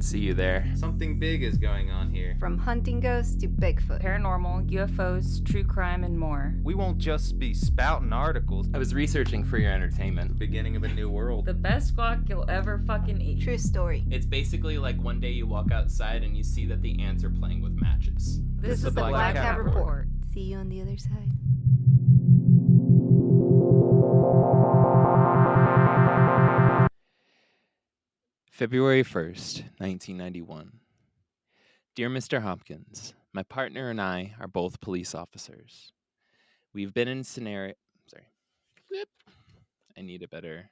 see you there. Something big is going on here. From hunting ghosts to Bigfoot. Paranormal, UFOs, true crime, and more. We won't just be spouting articles. I was researching for your entertainment. The beginning of a new world. The best guac you'll ever fucking eat. True story. It's basically like one day you walk outside and you see that the ants are playing with matches. This is the Black Cat Report. See you on the other side. February 1st, 1991. Dear Mr. Hopkins, my partner and I are both police officers. We've been in I need a better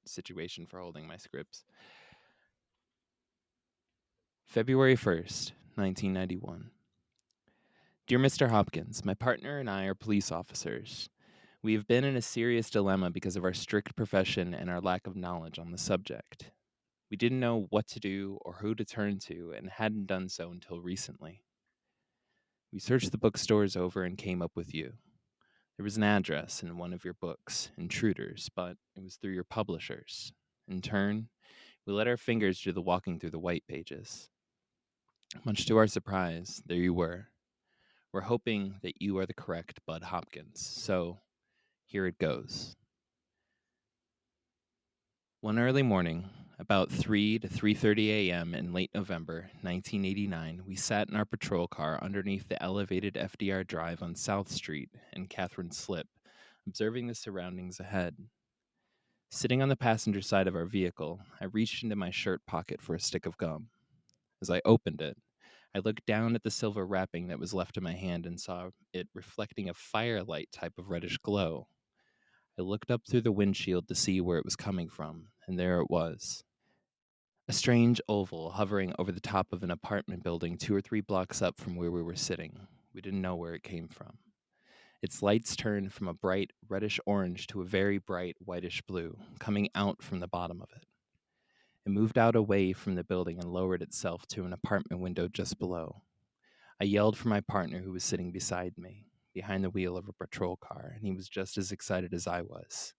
situation for holding my scripts. February 1st, 1991. Dear Mr. Hopkins, my partner and I are police officers. We have been in a serious dilemma because of our strict profession and our lack of knowledge on the subject. We didn't know what to do or who to turn to and hadn't done so until recently. We searched the bookstores over and came up with you. There was an address in one of your books, Intruders, but it was through your publishers. In turn, we let our fingers do the walking through the white pages. Much to our surprise, there you were. We're hoping that you are the correct Budd Hopkins, so here it goes. One early morning, about 3 to 3:30 a.m. in late November 1989, we sat in our patrol car underneath the elevated FDR Drive on South Street and Catherine Slip, observing the surroundings ahead. Sitting on the passenger side of our vehicle, I reached into my shirt pocket for a stick of gum. As I opened it, I looked down at the silver wrapping that was left in my hand and saw it reflecting a firelight type of reddish glow. I looked up through the windshield to see where it was coming from, and there it was. A strange oval hovering over the top of an apartment building 2 or 3 blocks up from where we were sitting. We didn't know where it came from. Its lights turned from a bright reddish orange to a very bright whitish blue, coming out from the bottom of it. It moved out away from the building and lowered itself to an apartment window just below. I yelled for my partner who was sitting beside me, behind the wheel of a patrol car, and he was just as excited as I was.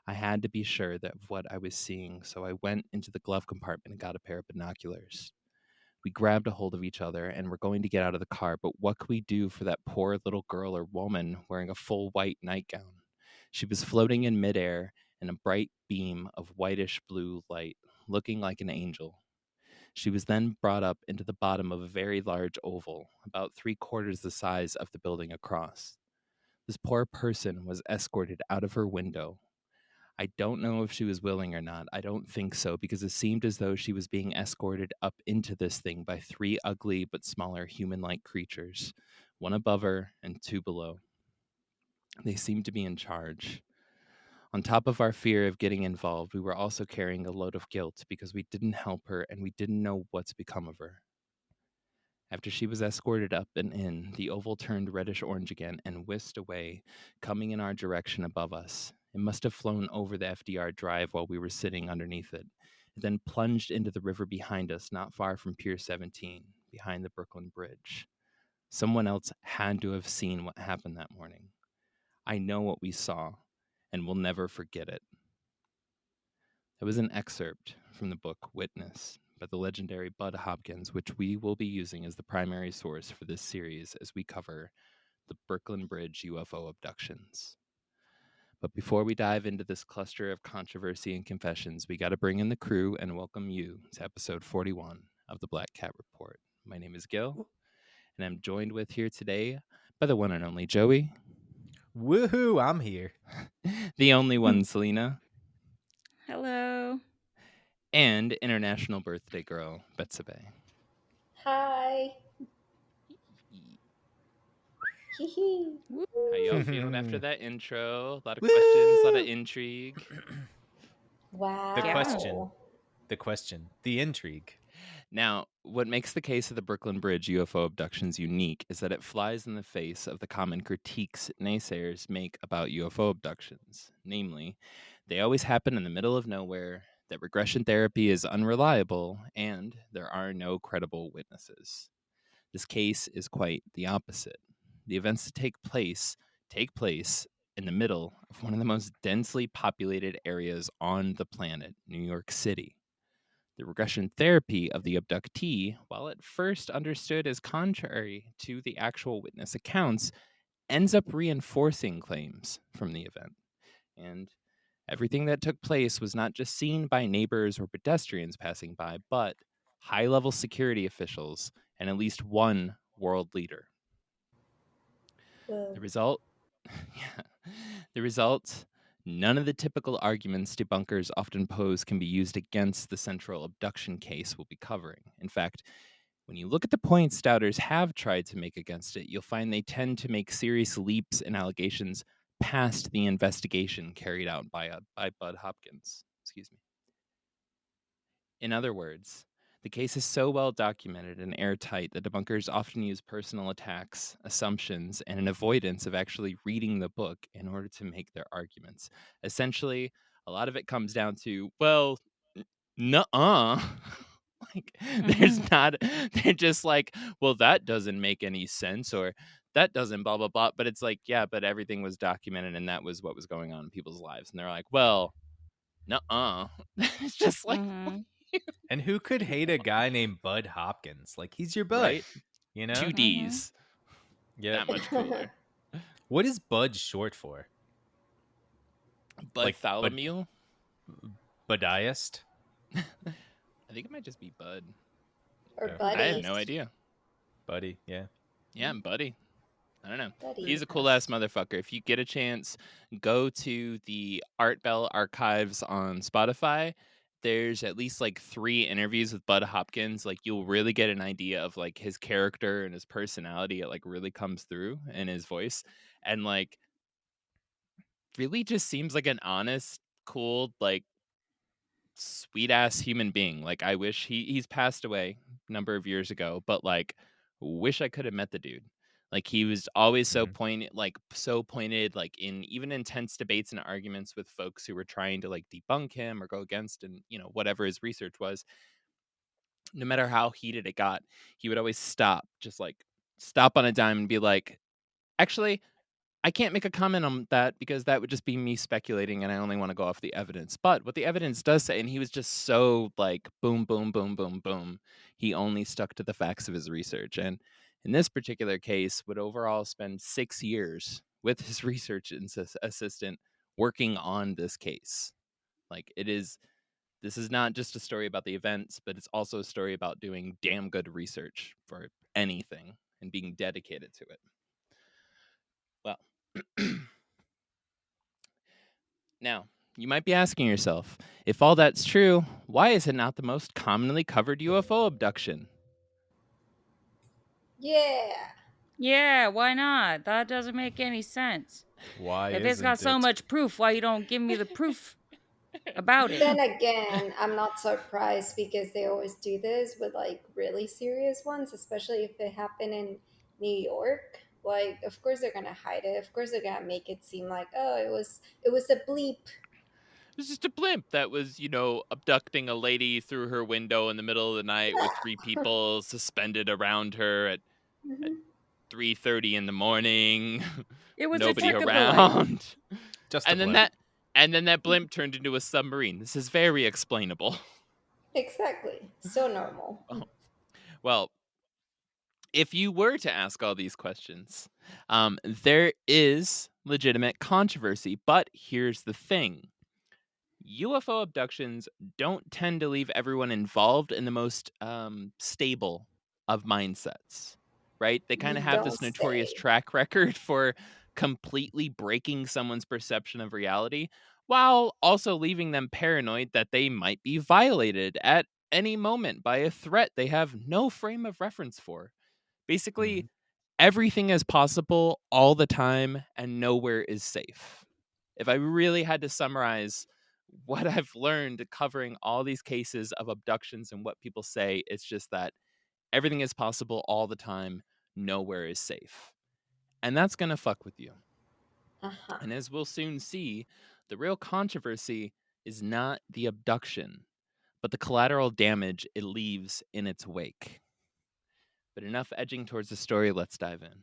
I had to be sure of what I was seeing, so I went into the glove compartment and got a pair of binoculars. We grabbed a hold of each other and were going to get out of the car, but what could we do for that poor little girl or woman wearing a full white nightgown? She was floating in midair in a bright beam of whitish blue light, looking like an angel. She was then brought up into the bottom of a very large oval, about 3/4 the size of the building across. This poor person was escorted out of her window. I don't know if she was willing or not. I don't think so, because it seemed as though she was being escorted up into this thing by 3 ugly but smaller human-like creatures, 1 above her and 2 below. They seemed to be in charge. On top of our fear of getting involved, we were also carrying a load of guilt because we didn't help her and we didn't know what's become of her. After she was escorted up and in, the oval turned reddish-orange again and whisked away, coming in our direction above us. It must have flown over the FDR Drive while we were sitting underneath it. It then plunged into the river behind us, not far from Pier 17, behind the Brooklyn Bridge. Someone else had to have seen what happened that morning. I know what we saw, and we'll never forget it. That was an excerpt from the book Witness by the legendary Budd Hopkins, which we will be using as the primary source for this series as we cover the Brooklyn Bridge UFO abductions. But before we dive into this cluster of controversy and confessions, we got to bring in the crew and welcome you to episode 41 of the Black Cat Report. My name is Gil, and I'm joined with here today by the one and only Joey. Woohoo, I'm here. The only one, Selena. Hello. And international birthday girl, Betsabe. Hi. How y'all feeling after that intro? A lot of questions, a lot of intrigue. Wow. The question, the intrigue. Now, what makes the case of the Brooklyn Bridge UFO abductions unique is that it flies in the face of the common critiques naysayers make about UFO abductions. Namely, they always happen in the middle of nowhere, that regression therapy is unreliable, and there are no credible witnesses. This case is quite the opposite. The events that take place in the middle of one of the most densely populated areas on the planet, New York City. The regression therapy of the abductee, while at first understood as contrary to the actual witness accounts, ends up reinforcing claims from the event. And everything that took place was not just seen by neighbors or pedestrians passing by, but high-level security officials and at least one world leader. Whoa. The result? The result? None of the typical arguments debunkers often pose can be used against the central abduction case we'll be covering. In fact, when you look at the points doubters have tried to make against it, you'll find they tend to make serious leaps and allegations past the investigation carried out by Budd Hopkins. Excuse me. In other words, the case is so well documented and airtight that debunkers often use personal attacks, assumptions, and an avoidance of actually reading the book in order to make their arguments. Essentially, a lot of it comes down to, well, nuh-uh. Like, there's not, they're just like, well, that doesn't make any sense, or that doesn't blah, blah, blah. But it's like, yeah, but everything was documented and that was what was going on in people's lives. And they're like, well, nuh-uh. It's just like, And who could hate a guy named Budd Hopkins? Like, he's your bud, right? you know? 2 Ds. Yeah. That much cooler. What is Bud short for? Like Bartholomew? Buddiest? I think it might just be Bud. Or Yeah. buddy. I have no idea. Buddy, yeah. Yeah, Buddy. I don't know. Buddy. He's a cool ass motherfucker. If you get a chance, go to the Art Bell archives on Spotify. There's at least like 3 interviews with Budd Hopkins. Like, you'll really get an idea of like his character and his personality. It like really comes through in his voice, and like really just seems like an honest, cool, like sweet ass human being. Like, I wish he's passed away a number of years ago, but like wish I could have met the dude. Like, he was always so pointed, like in even intense debates and arguments with folks who were trying to like debunk him or go against, and whatever his research was. No matter how heated it got, he would always stop on a dime and be like, actually, I can't make a comment on that because that would just be me speculating, and I only want to go off the evidence. But what the evidence does say, and he was just so like boom, boom, boom, boom, boom. He only stuck to the facts of his research. And in this particular case, would overall spend 6 years with his research assistant working on this case. Like, this is not just a story about the events, but it's also a story about doing damn good research for anything and being dedicated to it. Well, now, you might be asking yourself, if all that's true, why is it not the most commonly covered UFO abduction? Yeah. Yeah, why not? That doesn't make any sense. Why If it's got isn't so it? much proof, why you don't give me the proof about it? Then again, I'm not surprised because they always do this with like really serious ones, especially if they happen in New York. Like, of course they're gonna hide it. Of course they're gonna make it seem like, oh, it was a bleep. It was just a blimp that was, abducting a lady through her window in the middle of the night with 3 people suspended around her at 3:30 in the morning. It was Nobody a trick around. Just And a then blimp. that blimp turned into a submarine. This is very explainable. Exactly. So normal. Well, if you were to ask all these questions, there is legitimate controversy, but here's the thing. UFO abductions don't tend to leave everyone involved in the most stable of mindsets, right? They kind of have this Don't notorious say. track record for completely breaking someone's perception of reality, while also leaving them paranoid that they might be violated at any moment by a threat they have no frame of reference for. Basically, everything is possible all the time and nowhere is safe. If I really had to summarize what I've learned covering all these cases of abductions and what people say, it's just that everything is possible all the time, nowhere is safe. And that's going to fuck with you. Uh-huh. And as we'll soon see, the real controversy is not the abduction, but the collateral damage it leaves in its wake. But enough edging towards the story, let's dive in.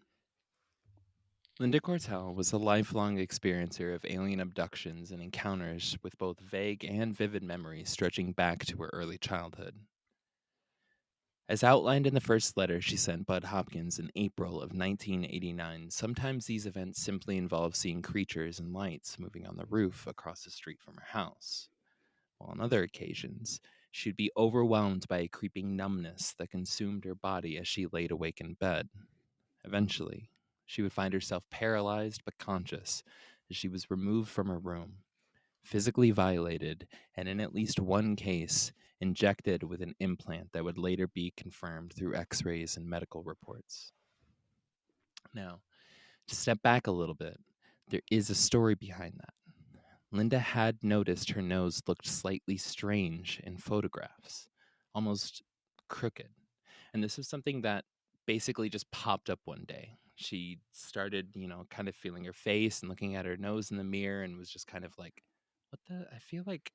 Linda Cortile was a lifelong experiencer of alien abductions and encounters with both vague and vivid memories stretching back to her early childhood. As outlined in the first letter she sent Budd Hopkins in April of 1989, sometimes these events simply involve seeing creatures and lights moving on the roof across the street from her house, while on other occasions, she'd be overwhelmed by a creeping numbness that consumed her body as she laid awake in bed. Eventually, she would find herself paralyzed but conscious as she was removed from her room, physically violated, and in at least one case, injected with an implant that would later be confirmed through x rays and medical reports. Now, to step back a little bit, there is a story behind that. Linda had noticed her nose looked slightly strange in photographs, almost crooked. And this is something that basically just popped up one day. She started, kind of feeling her face and looking at her nose in the mirror and was just kind of like, what the? I feel like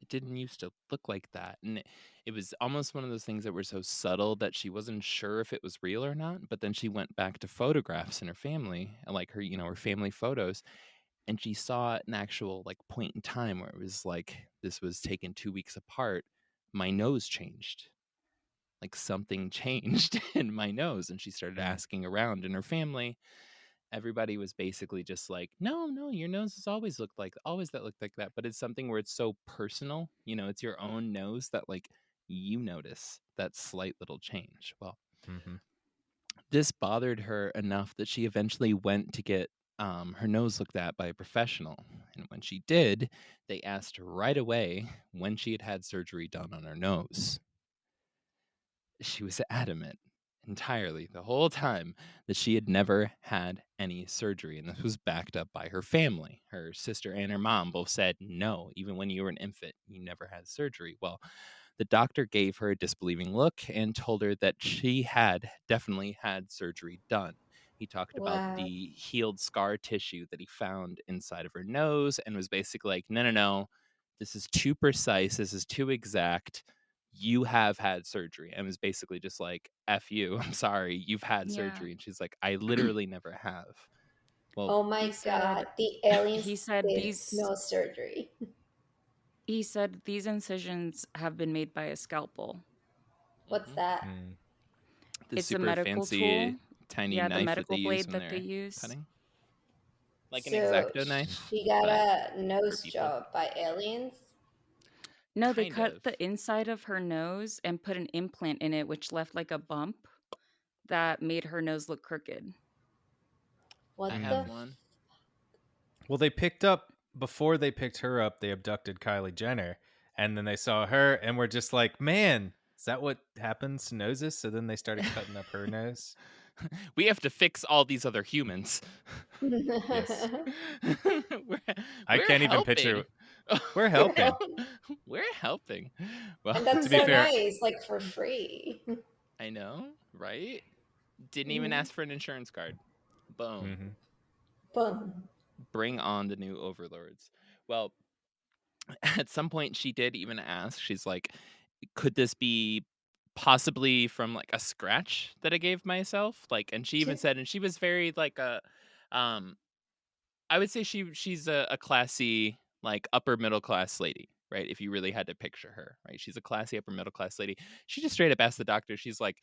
it didn't used to look like that. And it was almost one of those things that were so subtle that she wasn't sure if it was real or not. But then she went back to photographs in her family, like her, her family photos, and she saw an actual like point in time where it was like this was taken 2 weeks apart. My nose changed, like something changed in my nose, and she started asking around in her family. Everybody was basically just like, no, your nose has always looked like that, but it's something where it's so personal, it's your own nose that like you notice that slight little change. Well, this bothered her enough that she eventually went to get her nose looked at by a professional. And when she did, they asked her right away when she had had surgery done on her nose. She was adamant entirely the whole time that she had never had any surgery. And this was backed up by her family. Her sister and her mom both said, no, even when you were an infant, you never had surgery. Well, the doctor gave her a disbelieving look and told her that she had definitely had surgery done. He talked about Wow. the healed scar tissue that he found inside of her nose and was basically like, no, this is too precise. This is too exact. You have had surgery. And was basically just like, F you. I'm sorry. You've had surgery. And she's like, I literally never have. Well, Oh my He said- god, the aliens he said did these- no surgery. He said these incisions have been made by a scalpel. What's that? the It's a super medical fancy tool. tiny Yeah, knife the medical that they blade use when that they they're use. cutting. Like an So X-Acto knife. she got but a nose people. job by aliens. No, they Kind cut of. the inside of her nose and put an implant in it, which left like a bump that made her nose look crooked. What I the? have one. Well, before they picked her up, they abducted Kylie Jenner, and then they saw her and were just like, man, is that what happens to noses? So then they started cutting up her nose. We have to fix all these other humans. Yes. we're I can't even helping. picture. We're helping. We're helping. Well, And that's To be so fair- nice, like for free. I know, right? Didn't even ask for an insurance card. Boom. Boom. Bring on the new overlords. Well, at some point she did even ask, she's like, could this be possibly from like a scratch that I gave myself? Like, and she even said, and she was very like I would say she's a classy, like upper middle class lady, right? If you really had to picture her, right? She's a classy upper middle class lady. She just straight up asked the doctor, she's like,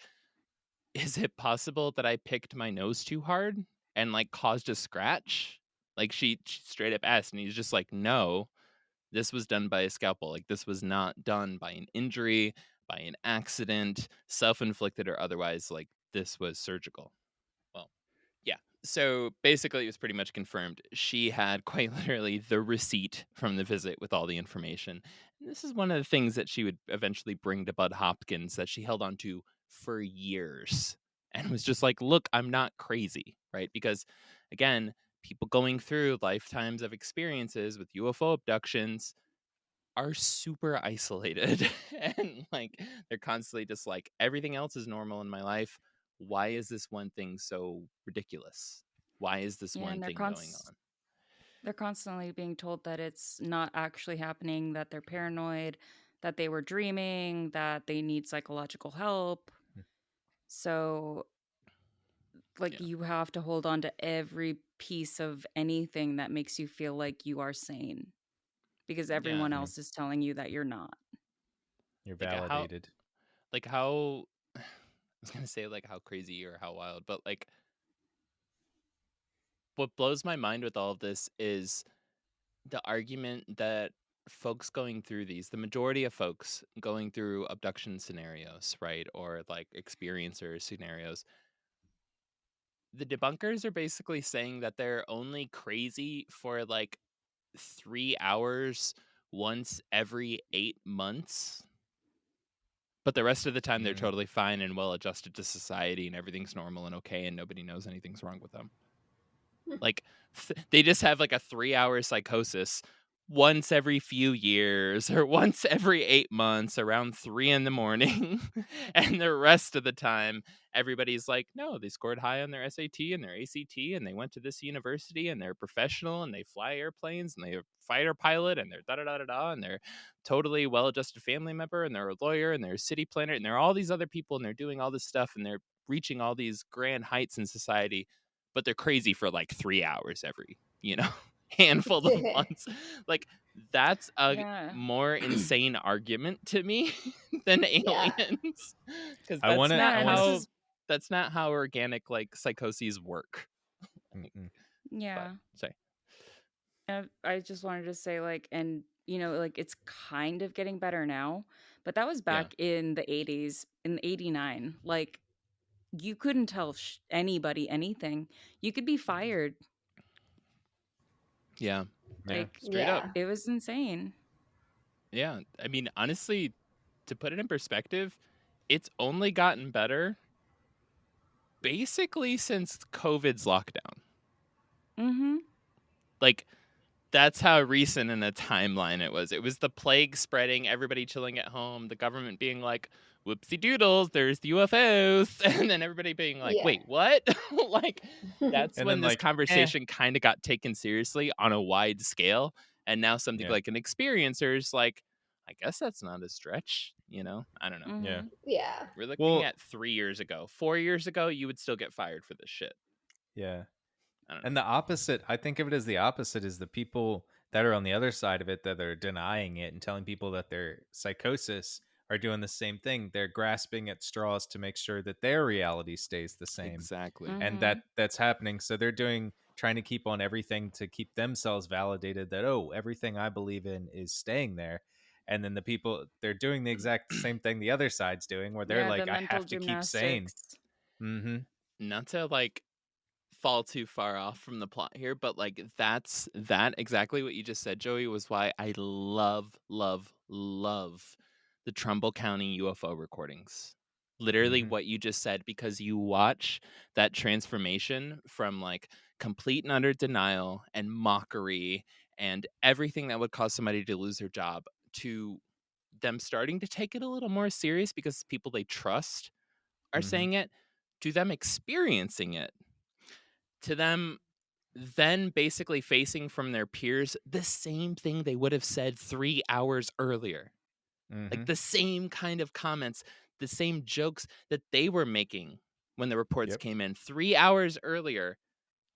is it possible that I picked my nose too hard and like caused a scratch? Like she straight up asked, and he's just like, no, this was done by a scalpel. Like this was not done by an injury, by an accident, self-inflicted or otherwise. Like this was surgical. Well, yeah. So basically, it was pretty much confirmed. She had quite literally the receipt from the visit with all the information. And this is one of the things that she would eventually bring to Budd Hopkins that she held on to for years and was just like, look, I'm not crazy, right? Because again, people going through lifetimes of experiences with UFO abductions are super isolated and like they're constantly just like, everything else is normal in my life. Why is this one thing so ridiculous? Why is this one and thing going on? They're constantly being told that it's not actually happening, that they're paranoid, that they were dreaming, that they need psychological help. So Like, Yeah. you have to hold on to every piece of anything that makes you feel like you are sane because everyone Mhm. else is telling you that you're not. You're Like validated. how I was gonna say like how crazy or how wild, but like what blows my mind with all of this is the argument that folks going through these, the majority of folks going through abduction scenarios, right, or like experiencer scenarios, the debunkers are basically saying that they're only crazy for like 3 hours once every 8 months. But the rest of the time, they're Mm. totally fine and well adjusted to society, and everything's normal and okay, and nobody knows anything's wrong with them. Like, they just have like a 3-hour psychosis once every few years or once every 8 months around 3 in the morning. And the rest of the time, everybody's like, no, they scored high on their SAT and their ACT, and they went to this university, and they're professional, and they fly airplanes, and they're a fighter pilot, and they're da da da da da, and they're totally well-adjusted family member, and they're a lawyer, and they're a city planner, and they're all these other people, and they're doing all this stuff, and they're reaching all these grand heights in society, but they're crazy for like 3 hours every, handful of months. Like, that's a Yeah. more insane argument to me than Yeah. aliens, because I wanna- Yeah, and this is that's not how organic like psychoses work. Mm-mm. yeah. But, sorry. I just wanted to say, like, and like, it's kind of getting better now, but that was Yeah. back in the 80s, in 89. Like, you couldn't tell anybody anything. You could be fired. Yeah. Yeah. Like, Straight up. it was insane. Yeah. I mean, honestly, to put it in perspective, it's only gotten better basically since COVID's lockdown. Mm-hmm. Like, that's how recent in a timeline it was. It was the plague spreading, everybody chilling at home, the government being like, whoopsie doodles, there's the UFOs. And then everybody being like, Yeah. wait, what? Like, that's And when then, this like, conversation kind of got taken seriously on a wide scale. And now something Yeah. like an experiencer's like, I guess that's not a stretch, I don't know. Yeah. Mhm. Yeah. We're looking Well- at 3 years ago. 4 years ago, you would still get fired for this shit. Yeah. I don't know. And the opposite, I think of it as the opposite, is the people that are on the other side of it, that are denying it and telling people that their psychosis, are doing the same thing. They're grasping at straws to make sure that their reality stays the same. Exactly. Mhm. And that's happening. So they're trying to keep on everything to keep themselves validated that, oh, everything I believe in is staying there. And then the people, they're doing the exact same thing the other side's doing, where they're Yeah, like, the I mental have to keep sane. gymnastics. Mm-hmm. Not to like fall too far off from the plot here, but like that exactly what you just said, Joey, was why I love the Trumbull County UFO recordings. Literally Mhm. what you just said, because you watch that transformation from like complete and utter denial and mockery and everything that would cause somebody to lose their job, to them starting to take it a little more serious because people they trust are Mhm. saying it, to them experiencing it, to them then basically facing from their peers the same thing they would have said 3 hours earlier. Like Mhm. the same kind of comments, the same jokes that they were making when the reports Yep. came in 3 hours earlier.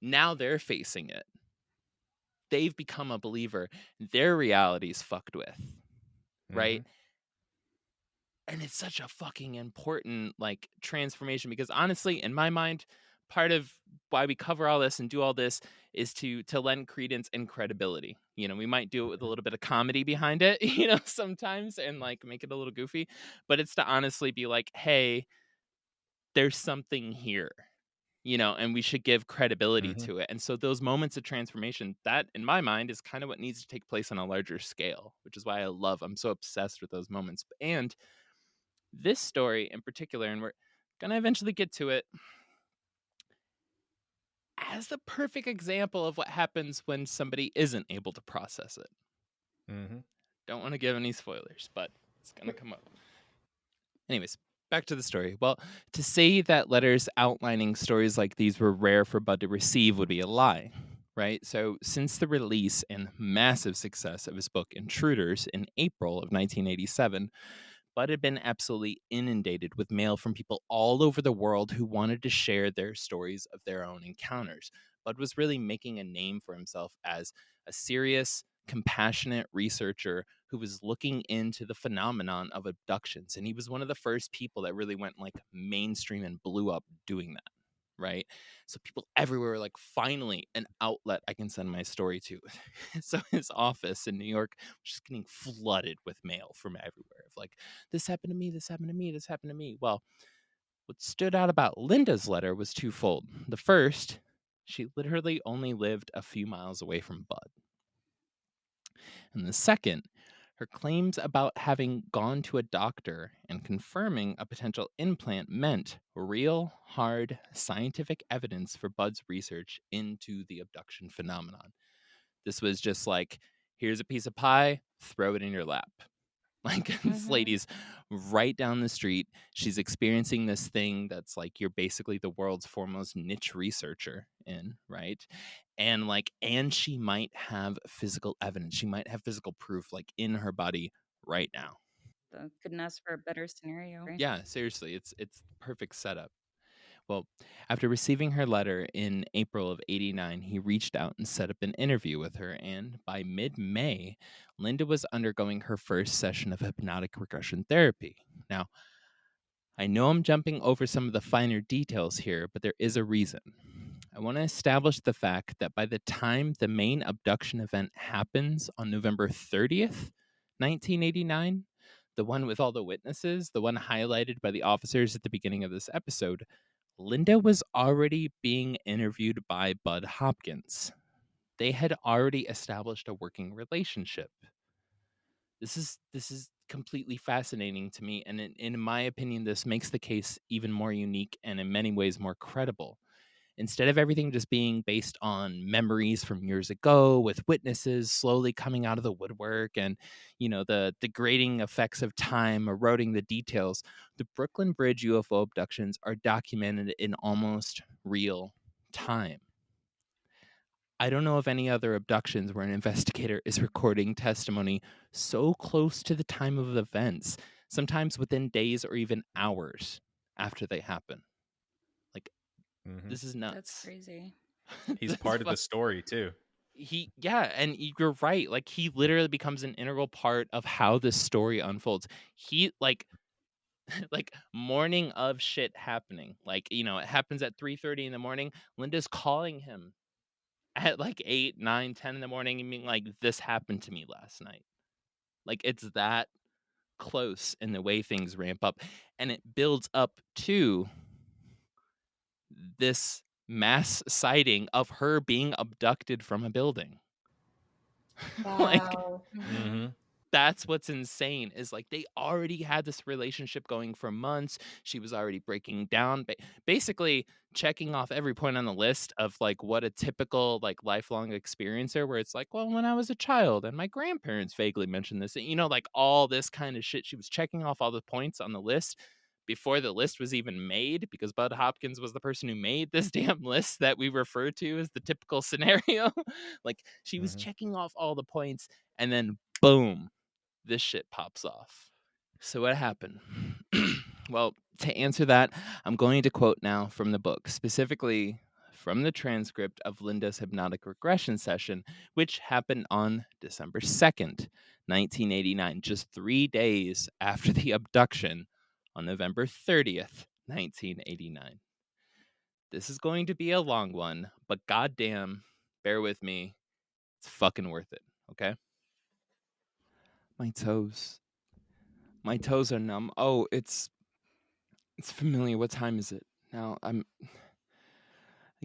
Now they're facing it. They've become a believer. Their reality's fucked with. Right? Mhm. And it's such a fucking important like transformation, because honestly, in my mind, part of why we cover all this and do all this is to lend credence and credibility. We might do it with a little bit of comedy behind it, sometimes, and like make it a little goofy, but it's to honestly be like, hey, there's something here, and we should give credibility Mhm. to it. And so those moments of transformation, that in my mind is kind of what needs to take place on a larger scale, which is why I'm so obsessed with those moments. And this story in particular, and we're gonna eventually get to it, as the perfect example of what happens when somebody isn't able to process it. Mhm. Don't want to give any spoilers, but it's gonna come up. Anyways, back to the story. Well, to say that letters outlining stories like these were rare for Budd to receive would be a lie, right? So, since the release and massive success of his book Intruders in April of 1987, Budd had been absolutely inundated with mail from people all over the world who wanted to share their stories of their own encounters. Budd was really making a name for himself as a serious, compassionate researcher who was looking into the phenomenon of abductions. And he was one of the first people that really went like mainstream and blew up doing that. Right. So people everywhere were like, finally, an outlet I can send my story to. So his office in New York was just getting flooded with mail from everywhere of like, this happened to me, this happened to me, this happened to me. Well, what stood out about Linda's letter was twofold. The first, she literally only lived a few miles away from Budd. And the second, her claims about having gone to a doctor and confirming a potential implant meant real, hard, scientific evidence for Budd's research into the abduction phenomenon. This was just like, here's a piece of pie, throw it in your lap. Like, this lady's right down the street. She's experiencing this thing that's like, you're basically the world's foremost niche researcher in, right? And like, and she might have physical evidence. She might have physical proof like in her body right now. Couldn't ask for a better scenario. Right? Yeah, seriously, it's the perfect setup. Well, after receiving her letter in April of '89, he reached out and set up an interview with her. And by mid-May, Linda was undergoing her first session of hypnotic regression therapy. Now, I know I'm jumping over some of the finer details here, but there is a reason. I want to establish the fact that by the time the main abduction event happens on November 30th, 1989, the one with all the witnesses, the one highlighted by the officers at the beginning of this episode, Linda was already being interviewed by Budd Hopkins. They had already established a working relationship. This is completely fascinating to me, and in my opinion, this makes the case even more unique and in many ways more credible. Instead of everything just being based on memories from years ago with witnesses slowly coming out of the woodwork and, the degrading effects of time eroding the details, the Brooklyn Bridge UFO abductions are documented in almost real time. I don't know of any other abductions where an investigator is recording testimony so close to the time of events, sometimes within days or even hours after they happen. Like, this is nuts. That's crazy. He's part of the story too. And you're right. Like, he literally becomes an integral part of how this story unfolds. He like morning of shit happening. Like, it happens at 3:30 in the morning. Linda's calling him at like 8, 9, 10 in the morning and being like, this happened to me last night. Like, it's that close in the way things ramp up. And it builds up to this mass sighting of her being abducted from a building. Like, Wow. that's what's insane is like they already had this relationship going for months. She was already breaking down, basically checking off every point on the list of like what a typical like lifelong experiencer, where it's like, well, when I was a child and my grandparents vaguely mentioned this, like all this kind of shit. She was checking off all the points on the list before the list was even made, because Budd Hopkins was the person who made this damn list that we refer to as the typical scenario. Like, she was checking off all the points, and then boom, this shit pops off. So what happened? Well, to answer that, I'm going to quote now from the book, specifically from the transcript of Linda's hypnotic regression session, which happened on December 2nd, 1989, just 3 days after the abduction on November 30th, 1989. This is going to be a long one, but goddamn, bear with me. It's fucking worth it, okay? My toes are numb. Oh, it's familiar. What time is it? Now I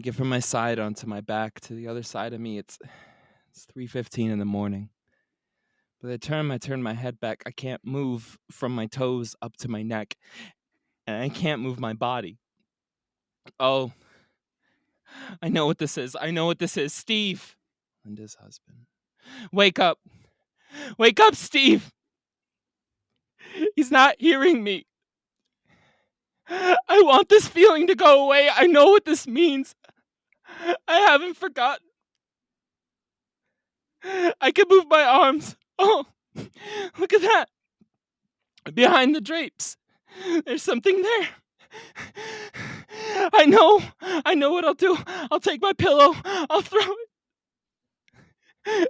get from my side onto my back to the other side of me. It's 3:15 in the morning. By the time I turn my head back, I can't move from my toes up to my neck, and I can't move my body. Oh, I know what this is. Steve, Linda's husband. Wake up, Steve. He's not hearing me. I want this feeling to go away. I know what this means. I haven't forgotten. I can move my arms. Oh, look at that. behind the drapes. There's something there. I know what I'll do. I'll take my pillow. I'll throw it.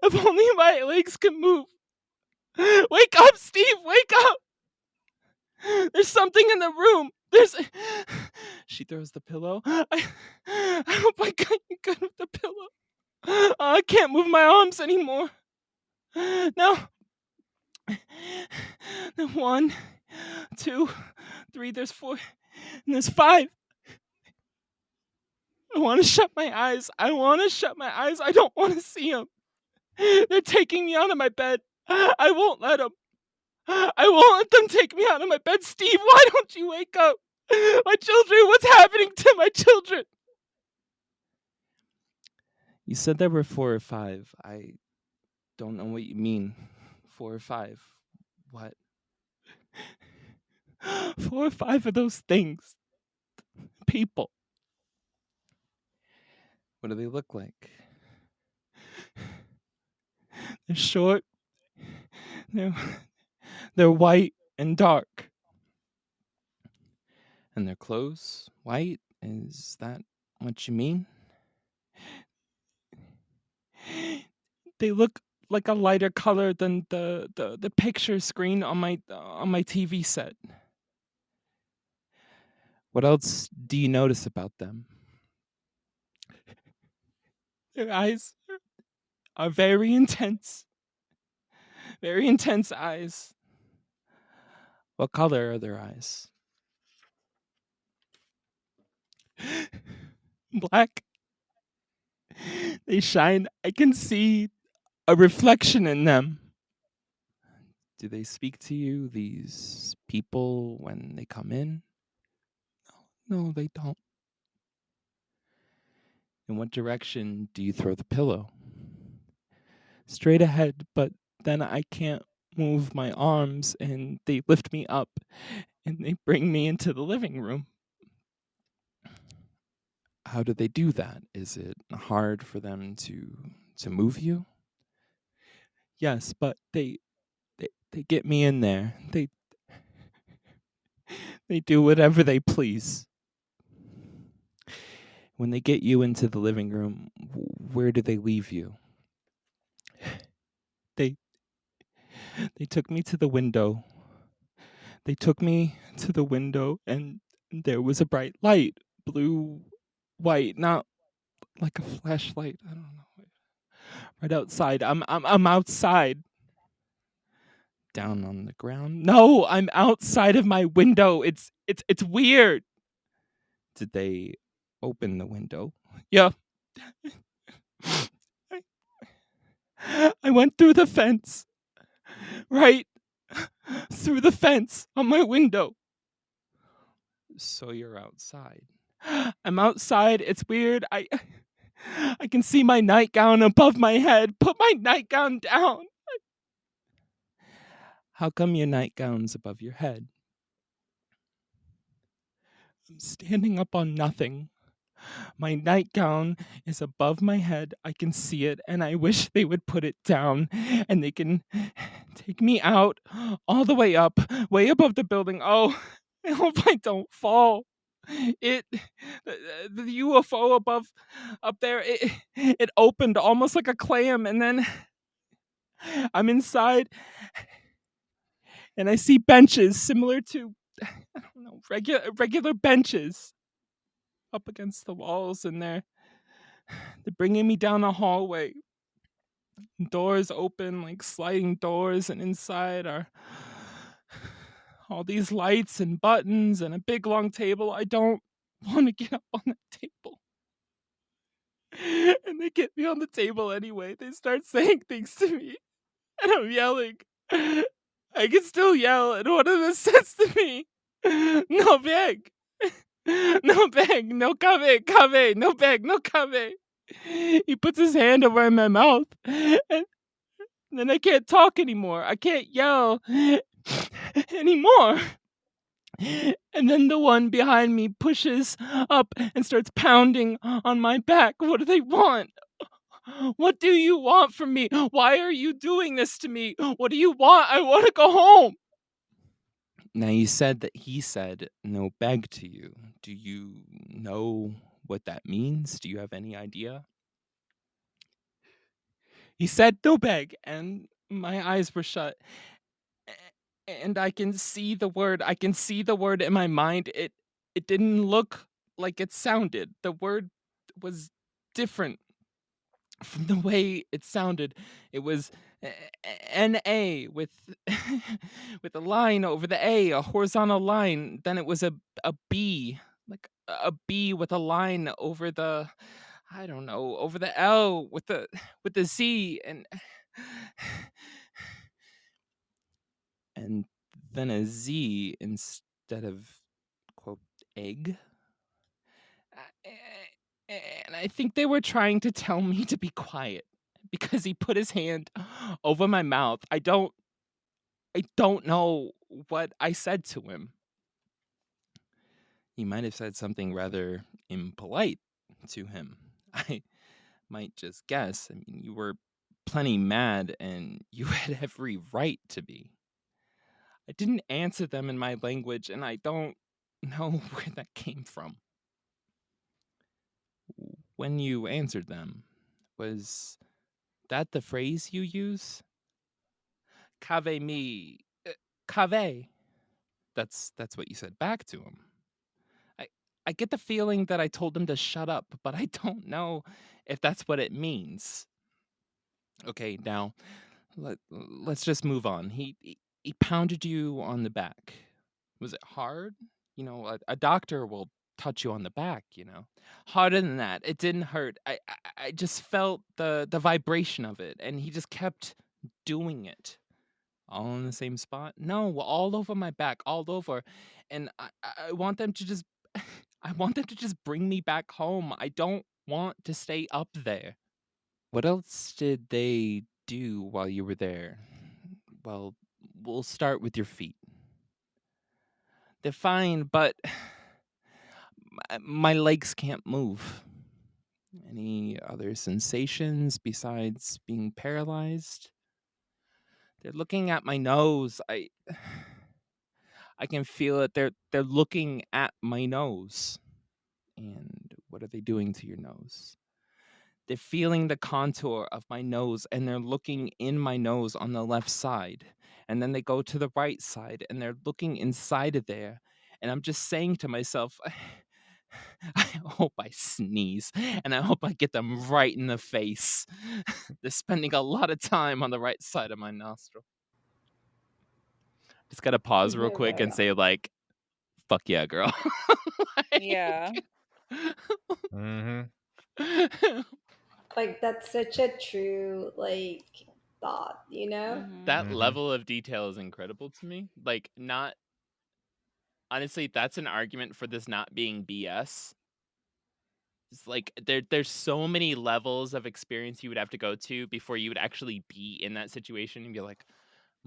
If only my legs can move. Wake up, Steve! Wake up! There's something in the room. She throws the pillow. I hope I got you good with the pillow. I can't move my arms anymore. No. 1, 2, 3, there's 4, and there's 5. I want to shut my eyes. I don't want to see them. They're taking me out of my bed. I won't let them. I won't let them take me out of my bed. Steve, why don't you wake up? My children, what's happening to my children? You said there were 4 or 5. I don't know what you mean. 4 or 5. What? 4 or 5 of those things. People. What do they look like? They're short. They're white and dark. And their clothes white? Is that what you mean? They look like a lighter color than the picture screen on my TV set. What else do you notice about them? Their eyes are very intense. Very intense eyes. What color are their eyes? Black. They shine. I can see a reflection in them. Do they speak to you, these people, when they come in? No, they don't. In what direction do you throw the pillow? Straight ahead, but then I can't move my arms, and they lift me up, and they bring me into the living room. How do they do that? Is it hard for them to move you? Yes, but they get me in there. They do whatever they please. When they get you into the living room, where do they leave you? They took me to the window. They took me to the window, and there was a bright light, blue, white, not like a flashlight. I don't know. Right outside. I'm outside. Down on the ground. No, I'm outside of my window. It's weird. Did they open the window? Yeah. I went through the fence. Right through the fence on my window. So you're outside. I'm outside. It's weird. I can see my nightgown above my head. Put my nightgown down. How come your nightgown's above your head? I'm standing up on nothing. My nightgown is above my head. I can see it, and I wish they would put it down, and they can take me out all the way up, way above the building. Oh, I hope I don't fall. The UFO up there, it opened almost like a clam, and then I'm inside, and I see benches similar to, I don't know, regular benches up against the walls, and they're bringing me down a hallway. Doors open, like sliding doors, and inside are all these lights and buttons and a big long table. I don't want to get up on that table. And they get me on the table anyway. They start saying things to me, and I'm yelling. I can still yell, and one of them says to me, "No bag. No bag, no cave, no bag, no cave." He puts his hand over my mouth, and then I can't talk anymore. I can't yell anymore. And then the one behind me pushes up and starts pounding on my back. What do they want? What do you want from me? Why are you doing this to me? What do you want? I want to go home. Now, you said that he said no beg to you. Do you know what that means? Do you have any idea? He said no beg, and my eyes were shut. And I can see the word. I can see the word in my mind. It didn't look like it sounded. The word was different from the way it sounded. It was N-A with with a line over the A, a horizontal line. Then it was a B, like a B with a line over the, I don't know, over the L with the Z, and then a Z instead of quote egg. And I think they were trying to tell me to be quiet because he put his hand over my mouth. I don't know what I said to him. He might have said something rather impolite to him. I might just guess. I mean, you were plenty mad and you had every right to be. I didn't answer them in my language, and I don't know where that came from. When you answered them, was that the phrase you use? Cave me. Cave. That's what you said back to him. I get the feeling that I told him to shut up, but I don't know if that's what it means. Okay, now let's just move on. He pounded you on the back. Was it hard? You know, a doctor will touch you on the back, you know. Harder than that. It didn't hurt. I just felt the vibration of it, and he just kept doing it. All in the same spot? No, all over my back, all over. And I want them to just I want them to just bring me back home. I don't want to stay up there. What else did they do while you were there? Well, we'll start with your feet. They're fine, but my legs can't move. Any other sensations besides being paralyzed? They're looking at my nose. I can feel it. They're looking at my nose. And what are they doing to your nose? They're feeling the contour of my nose, and they're looking in my nose on the left side. And then they go to the right side, and they're looking inside of there. And I'm just saying to myself, I hope I sneeze, and I hope I get them right in the face. They're spending a lot of time on the right side of my nostril. Just gotta pause real quick and say, like, fuck yeah, girl. Yeah. Mm-hmm. Like, that's such a true, like, thought, you know? That Mhm. level of detail is incredible to me. Like, not honestly, that's an argument for this not being BS. It's like there's so many levels of experience you would have to go to before you would actually be in that situation and be like,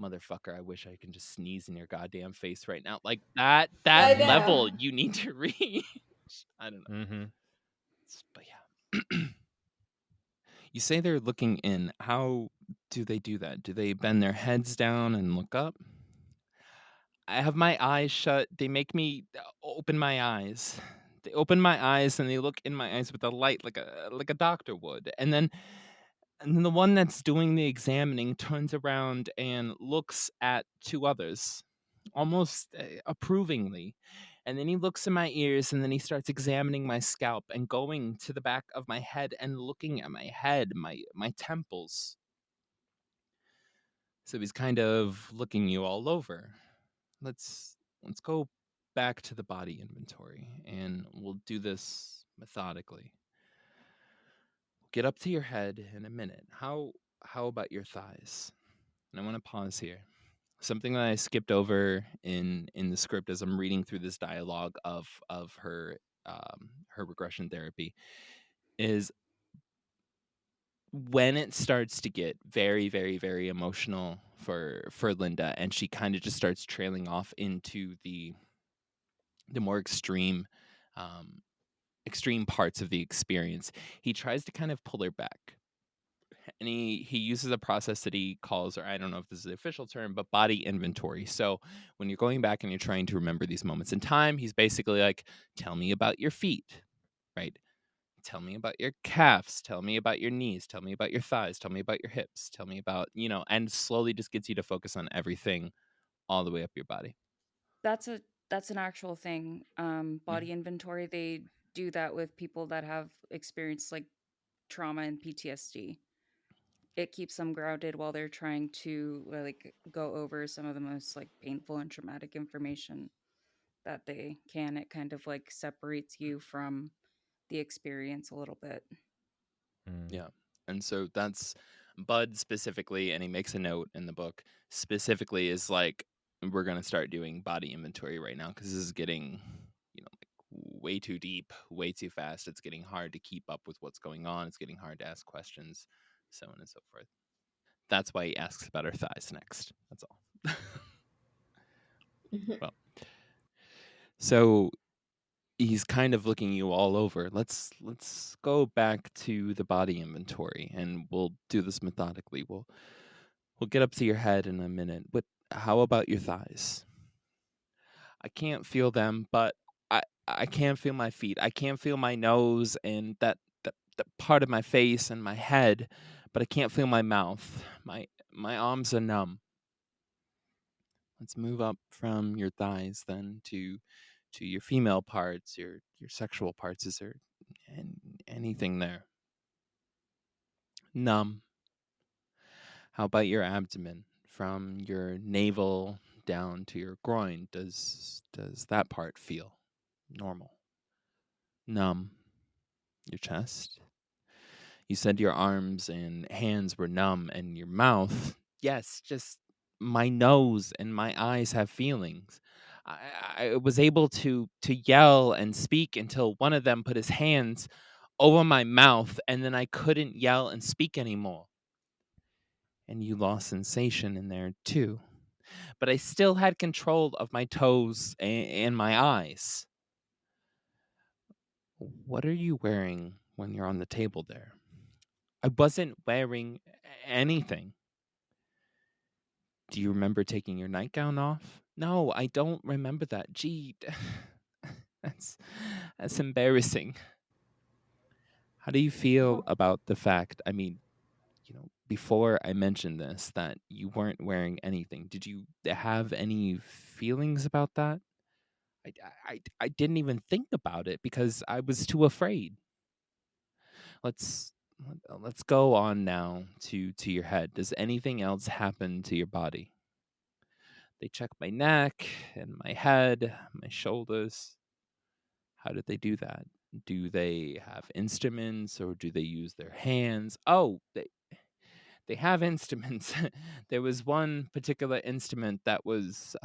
motherfucker, I wish I could just sneeze in your goddamn face right now. Like that I know. level you need to reach. I don't know. Mm-hmm. But yeah. You say they're looking in. How do they do that? Do they bend their heads down and look up? I have my eyes shut. They make me open my eyes. They open my eyes and they look in my eyes with a light like a doctor would. And then the one that's doing the examining turns around and looks at two others almost approvingly. And then he looks in my ears and then he starts examining my scalp and going to the back of my head and looking at my head, my temples. So he's kind of looking you all over. Let's go back to the body inventory and we'll do this methodically. We'll get up to your head in a minute. How about your thighs? And I want to pause here. Something that I skipped over in the script as I'm reading through this dialogue of her regression therapy is when it starts to get very, very, very emotional for Linda, and she kind of just starts trailing off into the more extreme parts of the experience. He tries to kind of pull her back, and he uses a process that he calls, or I don't know if this is the official term, but body inventory. So when you're going back and you're trying to remember these moments in time, he's basically like, tell me about your feet, right? Tell me about your calves, tell me about your knees, tell me about your thighs, tell me about your hips, tell me about, and slowly just gets you to focus on everything all the way up your body. That's an actual thing. Body inventory, they do that with people that have experienced like trauma and PTSD. It keeps them grounded while they're trying to like go over some of the most like painful and traumatic information that they can. It kind of like separates you from the experience a little bit. Yeah. And so that's Budd specifically, and he makes a note in the book specifically is like, we're going to start doing body inventory right now because this is getting, like way too deep, way too fast. It's getting hard to keep up with what's going on. It's getting hard to ask questions, so on and so forth. That's why he asks about our thighs next. That's all. Well, so he's kind of looking you all over. Let's go back to the body inventory, and we'll do this methodically. We'll get up to your head in a minute. But how about your thighs? I can't feel them, but I can feel my feet. I can feel my nose and that part of my face and my head, but I can't feel my mouth. My arms are numb. Let's move up from your thighs then to your female parts, your sexual parts. Is there anything there? Numb. How about your abdomen, from your navel down to your groin? Does that part feel normal? Numb. Your chest? You said your arms and hands were numb, and your mouth. Yes, just my nose and my eyes have feelings. I was able to yell and speak until one of them put his hands over my mouth, and then I couldn't yell and speak anymore. And you lost sensation in there too. But I still had control of my toes and my eyes. What are you wearing when you're on the table there? I wasn't wearing anything. Do you remember taking your nightgown off? No, I don't remember that. Gee, that's embarrassing. How do you feel about the fact, I mean, before I mentioned this, that you weren't wearing anything? Did you have any feelings about that? I didn't even think about it because I was too afraid. Let's go on now to your head. Does anything else happen to your body? They check my neck and my head, my shoulders. How did they do that? Do they have instruments or do they use their hands? Oh, they have instruments. There was one particular instrument that was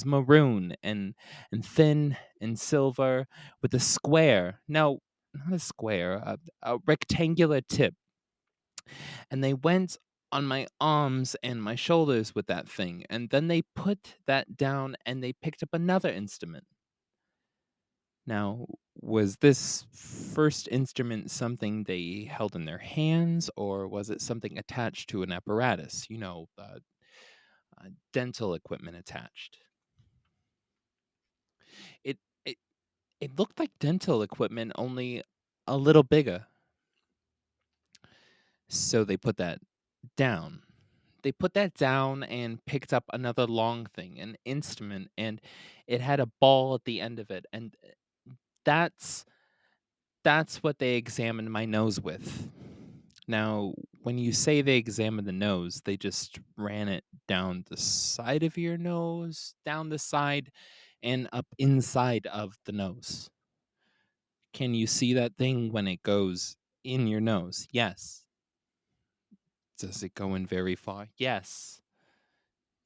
maroon and thin and silver with a square. No, not a square, a rectangular tip. And they went on my arms and my shoulders with that thing. And then they put that down and they picked up another instrument. Now, was this first instrument something they held in their hands, or was it something attached to an apparatus? Dental equipment attached. It it it looked like dental equipment, only a little bigger. So they put that down. They put that down and picked up another long thing, an instrument, and it had a ball at the end of it, and that's what they examined my nose with. Now, when you say they examined the nose, they just ran it down the side of your nose, down the side, and up inside of the nose. Can you see that thing when it goes in your nose? Yes. Does it go in very far? Yes.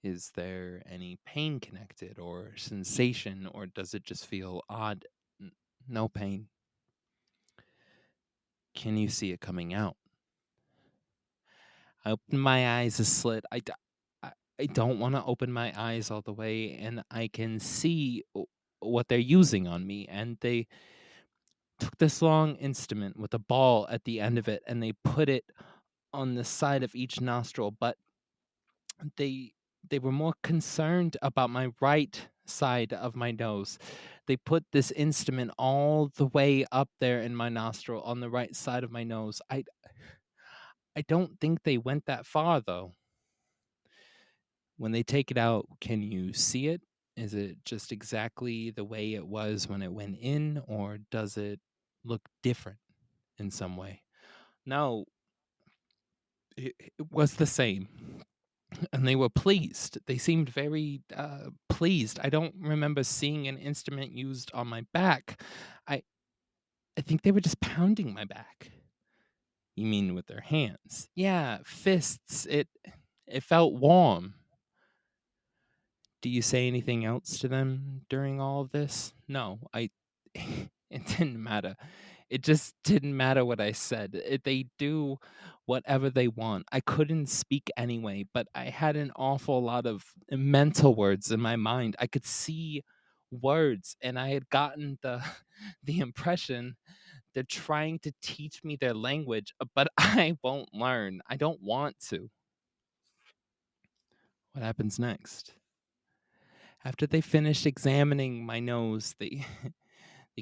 Is there any pain connected or sensation, or does it just feel odd? No pain. Can you see it coming out? I open my eyes a slit. I don't want to open my eyes all the way, and I can see what they're using on me. And they took this long instrument with a ball at the end of it, and they put it on the side of each nostril, but they were more concerned about my right side of my nose. They put this instrument all the way up there in my nostril on the right side of my nose. I don't think they went that far though. When they take it out, can you see it? Is it just exactly the way it was when it went in, or does it look different in some way? No, it was the same. And they were pleased. They seemed very pleased. I don't remember seeing an instrument used on my back. I think they were just pounding my back. You mean with their hands? Yeah, fists. It felt warm. Do you say anything else to them during all of this? No, it didn't matter. It just didn't matter what I said. They do whatever they want. I couldn't speak anyway, but I had an awful lot of mental words in my mind. I could see words, and I had gotten the the impression they're trying to teach me their language, but I won't learn. I don't want to. What happens next? After they finished examining my nose, they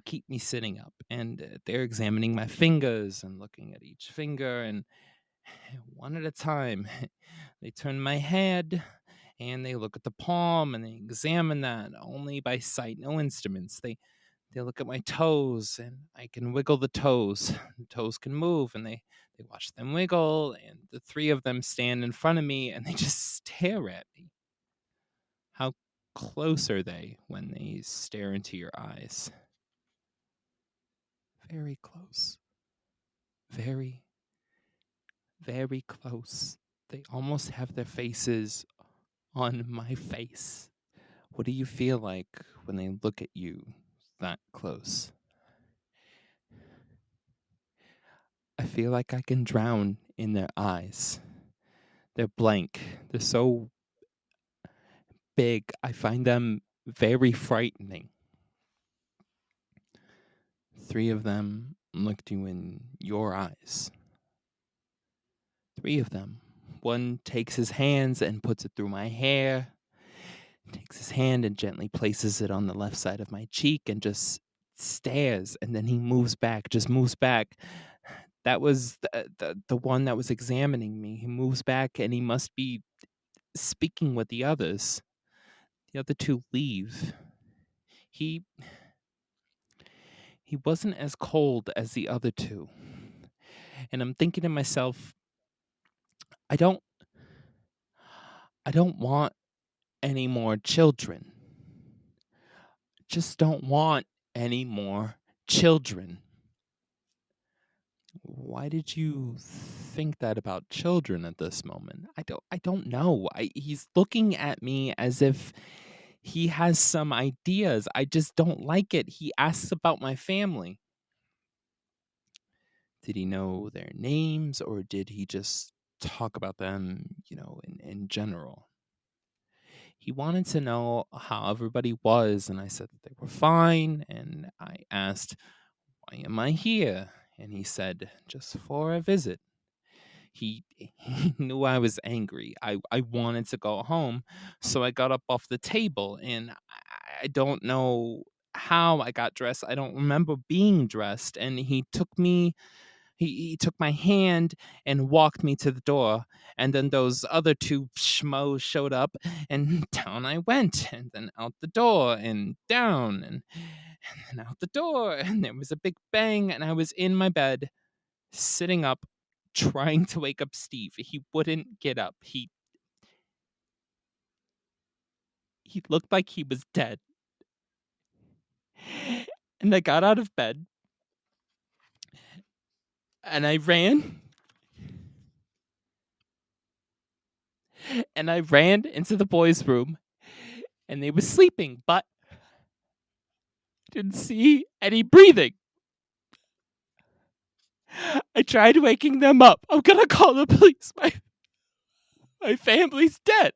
keep me sitting up, and they're examining my fingers and looking at each finger, and one at a time, they turn my head and they look at the palm and they examine that only by sight, no instruments. They look at my toes, and I can wiggle the toes. The toes can move, and they watch them wiggle, and the three of them stand in front of me and they just stare at me. How close are they when they stare into your eyes? Very close. Very, very close. They almost have their faces on my face. What do you feel like when they look at you that close? I feel like I can drown in their eyes. They're blank. They're so big. I find them very frightening. Three of them looked you in your eyes. Three of them. One takes his hands and puts it through my hair, takes his hand and gently places it on the left side of my cheek and just stares, and then he moves back, just moves back. That was the one that was examining me. He moves back and he must be speaking with the others. The other two leave. He wasn't as cold as the other two. And I'm thinking to myself, I don't want any more children. Just don't want any more children. Why did you think that about children at this moment? I don't know. He's looking at me as if he has some ideas. I just don't like it. He asks about my family. Did he know their names, or did he just talk about them, in general? He wanted to know how everybody was, and I said that they were fine, and I asked, why am I here? And he said, just for a visit. He knew I was angry. I wanted to go home, so I got up off the table, and I don't know how I got dressed. I don't remember being dressed, and he took me he took my hand and walked me to the door, and then those other two schmoes showed up, and down I went, and then out the door, and down, and then out the door, and there was a big bang, and I was in my bed, sitting up, trying to wake up Steve. He wouldn't get up. He looked like he was dead. And I got out of bed, and I ran. And I ran into the boys' room, and they were sleeping, but I didn't see any breathing. I tried waking them up. I'm gonna call the police. My family's dead.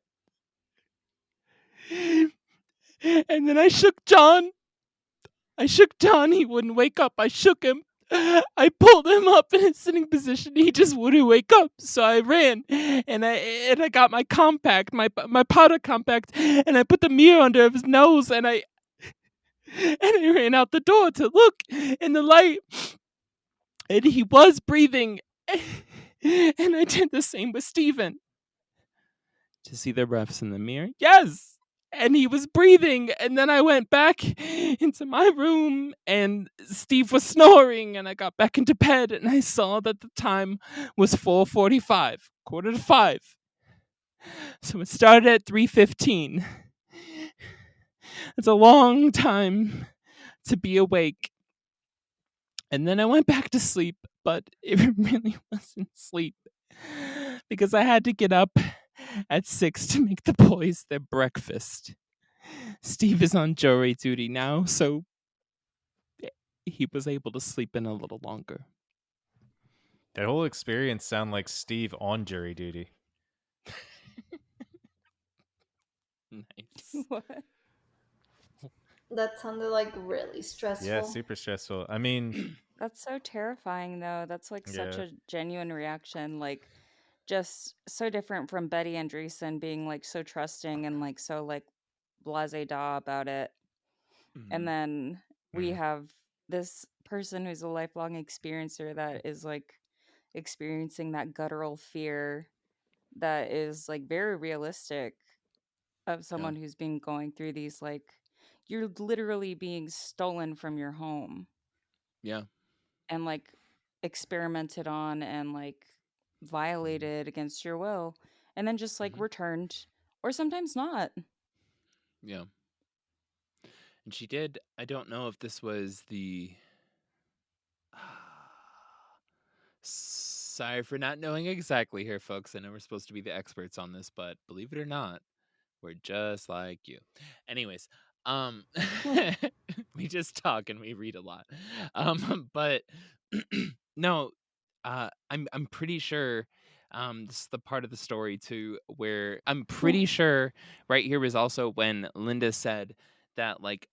And then I shook John. He wouldn't wake up. I shook him. I pulled him up in a sitting position. He just wouldn't wake up, so I ran and I got my compact, my powder compact, and I put the mirror under his nose, and I ran out the door to look in the light, and he was breathing. And I did the same with Steven. To see their breaths in the mirror? Yes! And he was breathing, and then I went back into my room, and Steve was snoring, and I got back into bed, and I saw that the time was 4:45, 4:45. So it started at 3:15. It's a long time to be awake. And then I went back to sleep, but it really wasn't sleep, because I had to get up at 6 to make the boys their breakfast. Steve is on jury duty now, so he was able to sleep in a little longer. That whole experience sounded like Steve on jury duty. Nice. What? That sounded like really stressful. Yeah, super stressful. I mean, That's so terrifying, though. That's like such Yeah. a genuine reaction. Like, just so different from Betty Andreessen being like so trusting and like so like blase da about it. And then we have this person who's a lifelong experiencer that is like experiencing that guttural fear that is like very realistic of someone who's been going through these like you're literally being stolen from your home Yeah. and like experimented on and like violated against your will and then just like returned or sometimes not. Yeah. And she did, I don't know if this was the... Sorry for not knowing exactly here, folks. I know we're supposed to be the experts on this, but believe it or not, we're just like you. Anyways, we just talk and we read a lot. But no, I'm pretty sure this is the part of the story too where I'm pretty sure right here was also when Linda said that like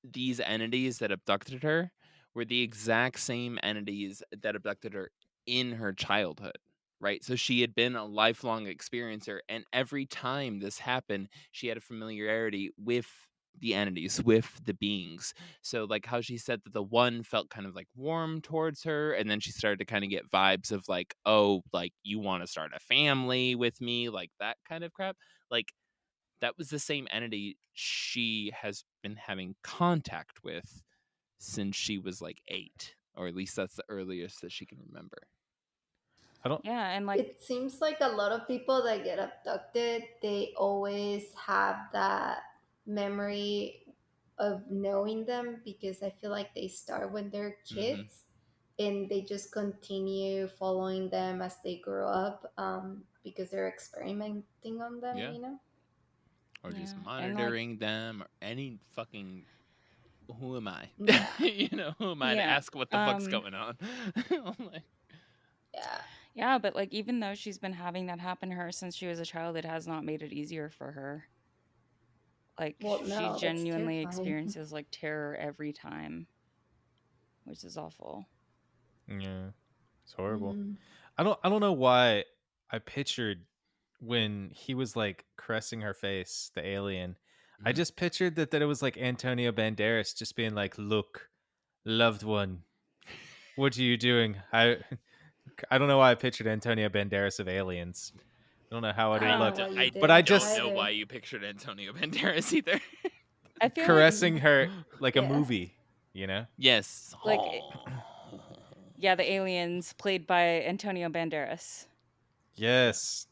these entities that abducted her were the exact same entities that abducted her in her childhood, right? So she had been a lifelong experiencer, and every time this happened, she had a familiarity with the entities, with the beings. So, like how she said that the one felt kind of like warm towards her, and then she started to kind of get vibes of like, oh, like you want to start a family with me, like that kind of crap. Like, that was the same entity she has been having contact with since she was like 8, or at least that's the earliest that she can remember. I don't. Yeah, and like It seems like a lot of people that get abducted, they always have that memory of knowing them because I feel like they start when they're kids and they just continue following them as they grow up because they're experimenting on them, Yeah. you know? Or just Yeah, and, like- monitoring them, or any fucking... Who am I? Yeah. You know, who am I to Yeah, ask what the fuck's going on? Like, Yeah. yeah, but like even though she's been having that happen to her since she was a child, it has not made it easier for her. Like Well, no, she that's genuinely terrifying. experiences like terror every time, which is awful. Yeah, it's horrible. Mhm. I don't know why I pictured when he was like caressing her face, the alien. I just pictured that it was like Antonio Banderas just being like, "Look, loved one, what are you doing?" I don't know why I pictured Antonio Banderas of Aliens. I don't know how it I would don't know look, why you I did but I don't just know either. why you pictured Antonio Banderas either. I feel caressing her like a Yeah. movie, you know? Yes. Like, yeah, the aliens played by Antonio Banderas. Yes,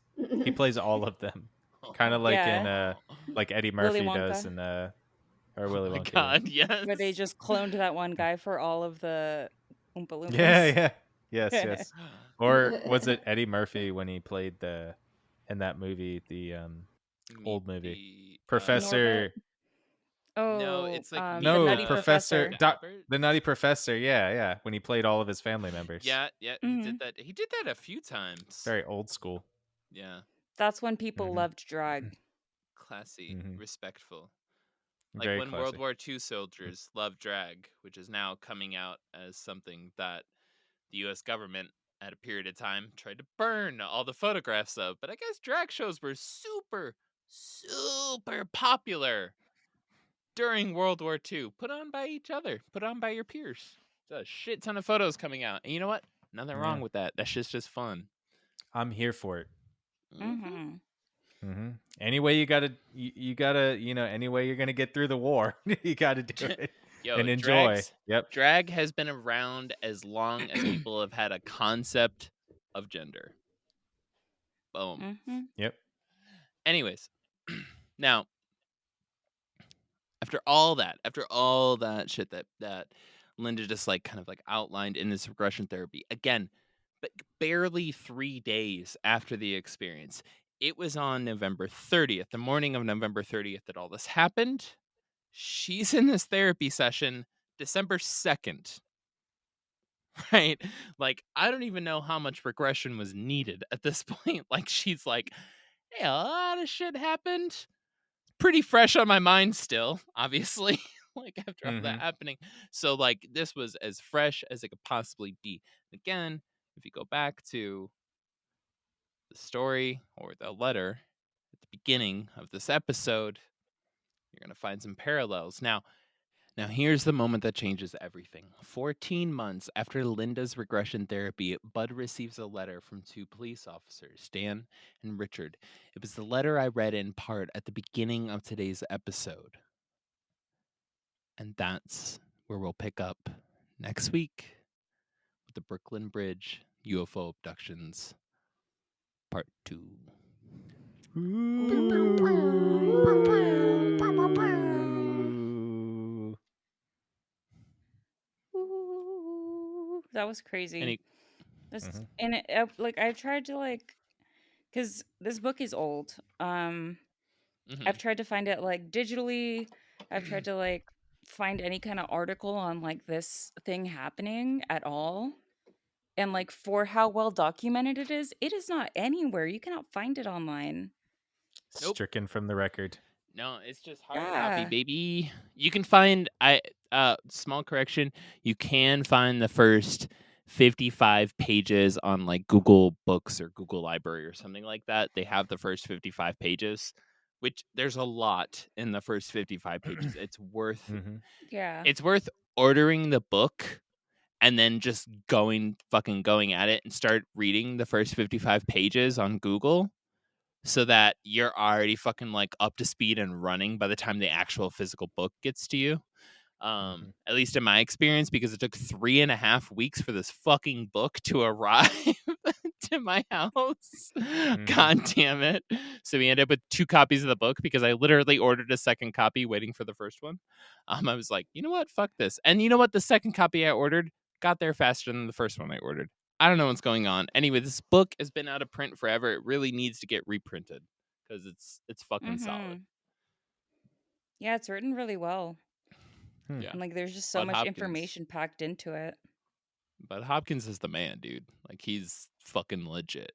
he plays all of them, kind of like in like Eddie Willy Murphy does Wonka. in or Willy Oh my Wonka. god, yes. Where they just cloned that one guy for all of the Oompa Loompas. Yeah, yes. Or was it Eddie Murphy when he played in that movie, the old movie, Professor? Oh, No, it's like the No, Nutty Professor. The Nutty Professor. Yeah, when he played all of his family members. Yeah, he did that. He did that a few times. Very old school. Yeah, That's when people loved drag. classy, respectful. Like Very when World classy. War II soldiers love drag, which is now coming out as something that the U.S. government at a period of time tried to burn all the photographs of. But I guess drag shows were super, super popular during World War II. Put on by each other. Put on by your peers. There's a shit ton of photos coming out. And you know what? Nothing wrong with that. That shit's just fun. I'm here for it. Mm-hmm. Any way you gotta, any way you're gonna get through the war, you gotta do it and enjoy. Drag has been around as long as people have had a concept of gender. Boom. Mm-hmm. Yep. Anyways, now after all that shit that Linda just like kind of like outlined in this regression therapy, again, but barely 3 days after the experience, it was on November 30th, the morning of November 30th, that all this happened. She's in this therapy session December 2nd. Right? Like, I don't even know how much regression was needed at this point. Like, she's like, hey, a lot of shit happened. Pretty fresh on my mind still, obviously. Like, after all that happening. So, like, this was as fresh as it could possibly be. Again, if you go back to the story or the letter at the beginning of this episode, you're going to find some parallels. Now, here's the moment that changes everything. 14 months after Linda's regression therapy, Budd receives a letter from 2 police officers, Dan and Richard. It was the letter I read in part at the beginning of today's episode. And that's where we'll pick up next week with the Brooklyn Bridge UFO Abductions Part 2. That was crazy. Mm-hmm. And like I've tried to like, because this book is old. I've tried to find it like digitally. I've tried to like find any kind of article on like this thing happening at all. And like for how well documented it is not anywhere. You cannot find it online. Nope. Stricken from the record. No, it's just hard copy, baby. You can find small correction. You can find the first 55 pages on like Google Books or Google Library or something like that. They have the first 55 pages, which there's a lot in the first 55 pages. It's worth It's worth ordering the book and then just going at it and start reading the first 55 pages on Google, so that you're already fucking like up to speed and running by the time the actual physical book gets to you. At least in my experience, because it took 3.5 weeks for this fucking book to arrive to my house. God damn it. So we ended up with 2 copies of the book because I literally ordered a second copy waiting for the first one. I was like, you know what? Fuck this. And you know what? The second copy I ordered got there faster than the first one I ordered. I don't know what's going on. Anyway, this book has been out of print forever. It really needs to get reprinted because it's fucking solid. Yeah, it's written really well. Yeah. And like there's just so much information packed into it. Budd Hopkins is the man, dude. Like he's fucking legit.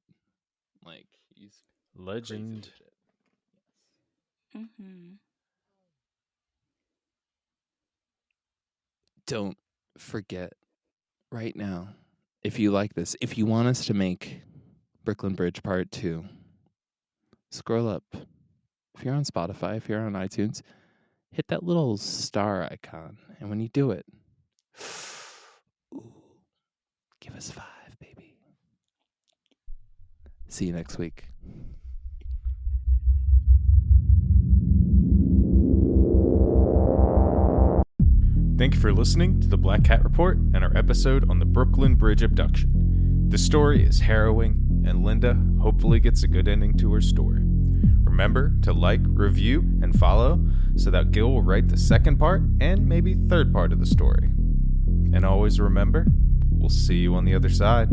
Like he's legend. Don't forget right now, if you like this, if you want us to make Brooklyn Bridge Part 2, scroll up. If you're on Spotify, if you're on iTunes, hit that little star icon. And when you do it, give us 5, baby. See you next week. Thank you for listening to the Black Cat Report and our episode on the Brooklyn Bridge abduction. The story is harrowing, and Linda hopefully gets a good ending to her story. Remember to like, review, and follow so that Gil will write the second part and maybe third part of the story. And always remember, we'll see you on the other side.